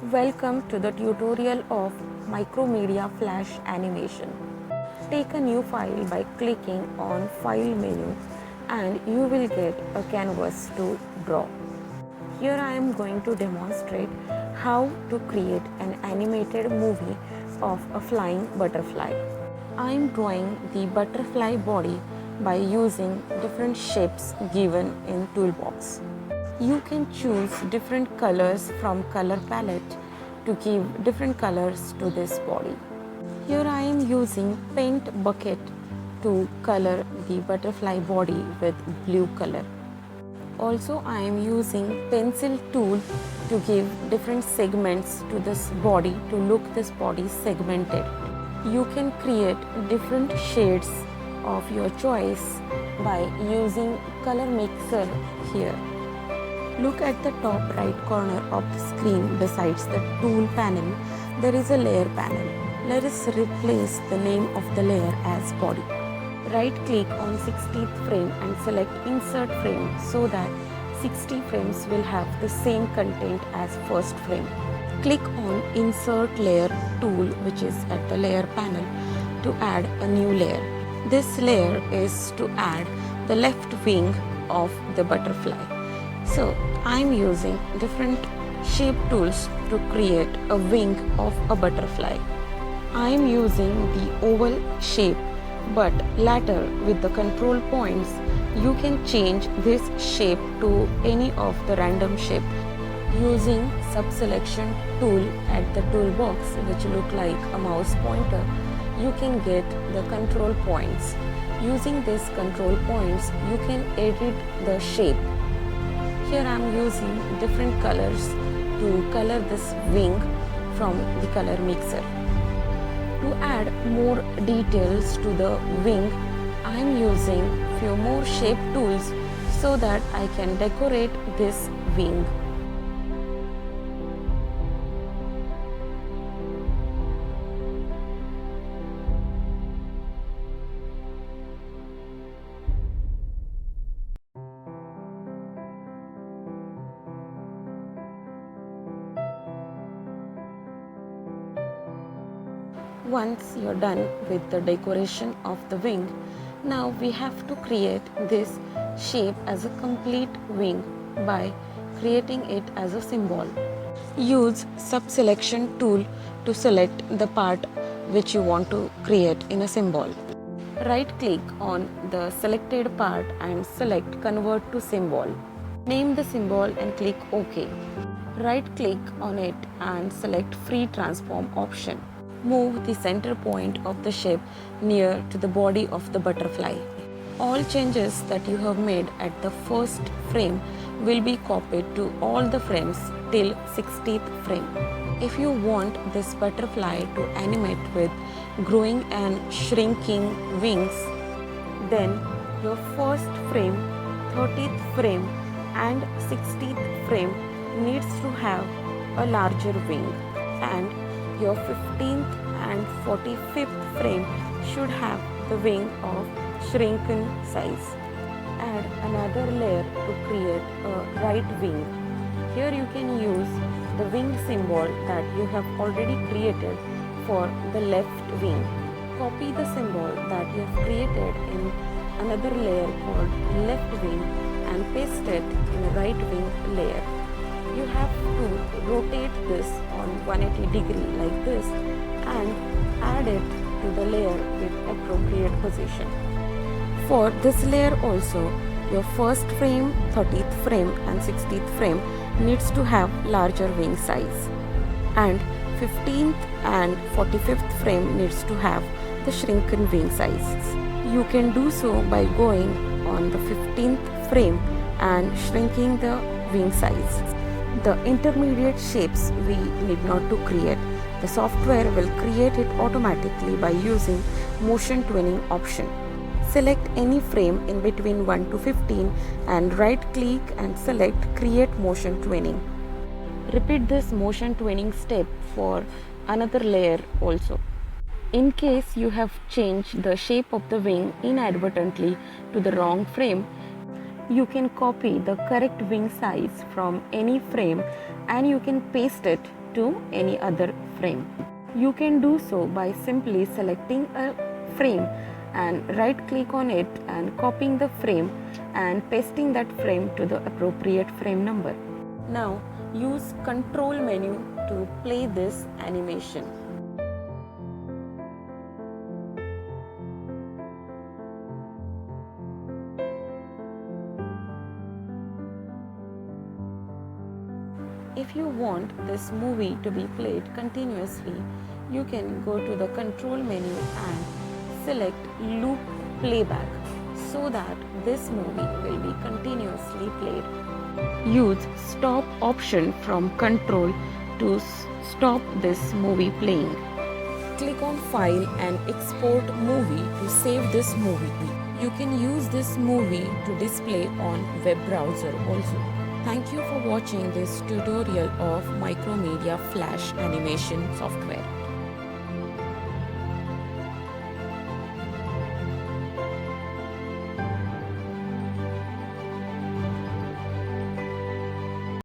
Welcome to the tutorial of Micromedia Flash Animation. Take a new file by clicking on File menu and you will get a canvas to draw. Here I am going to demonstrate how to create an animated movie of a flying butterfly. I am drawing the butterfly body by using different shapes given in toolbox. You can choose different colors from color palette to give different colors to this body. Here I am using paint bucket to color the butterfly body with blue color. Also I am using pencil tool to give different segments to this body to look this body segmented. You can create different shades of your choice by using color mixer here. Look at the top right corner of the screen. Besides the tool panel, there is a layer panel. Let us replace the name of the layer as body. Right click on 60th frame and select insert frame so that 60 frames will have the same content as first frame. Click on insert layer tool, which is at the layer panel, to add a new layer. This layer is to add the left wing of the butterfly. So I'm using different shape tools to create a wing of a butterfly. I'm using the oval shape, but later with the control points you can change this shape to any of the random shape. Using subselection tool at the toolbox, which look like a mouse pointer, you can get the control points. Using these control points you can edit the shape. Here I am using different colors to color this wing from the color mixer. To add more details to the wing, I am using few more shape tools so that I can decorate this wing. Once you're done with the decoration of the wing, now we have to create this shape as a complete wing by creating it as a symbol. Use subselection tool to select the part which you want to create in a symbol. Right click on the selected part and select convert to symbol. Name the symbol and click OK. Right click on it and select free transform option. Move the center point of the shape near to the body of the butterfly. All changes that you have made at the first frame will be copied to all the frames till 60th frame. If you want this butterfly to animate with growing and shrinking wings, then your first frame, 30th frame and 60th frame needs to have a larger wing, and your 15th and 45th frame should have the wing of shrunken size. Add another layer to create a right wing. Here you can use the wing symbol that you have already created for the left wing. Copy the symbol that you have created in another layer called left wing and paste it in a right wing layer. You have to rotate this on 180 degree like this and add it to the layer with appropriate position. For this layer also, your first frame, 30th frame and 60th frame needs to have larger wing size, and 15th and 45th frame needs to have the shrunken wing size. You can do so by going on the 15th frame and shrinking the wing size. The intermediate shapes we need not to create. The software will create it automatically by using motion twinning option. Select any frame in between 1 to 15 and right click and select create motion twinning. Repeat this motion twinning step for another layer also. In case you have changed the shape of the wing inadvertently to the wrong frame, you can copy the correct wing size from any frame and you can paste it to any other frame. You can do so by simply selecting a frame and right click on it and copying the frame and pasting that frame to the appropriate frame number. Now use control menu to play this animation. If you want this movie to be played continuously, you can go to the control menu and select loop playback so that this movie will be continuously played. Use stop option from control to stop this movie playing. Click on file and export movie to save this movie. You can use this movie to display on web browser also. Thank you for watching this tutorial of Micromedia Flash animation software.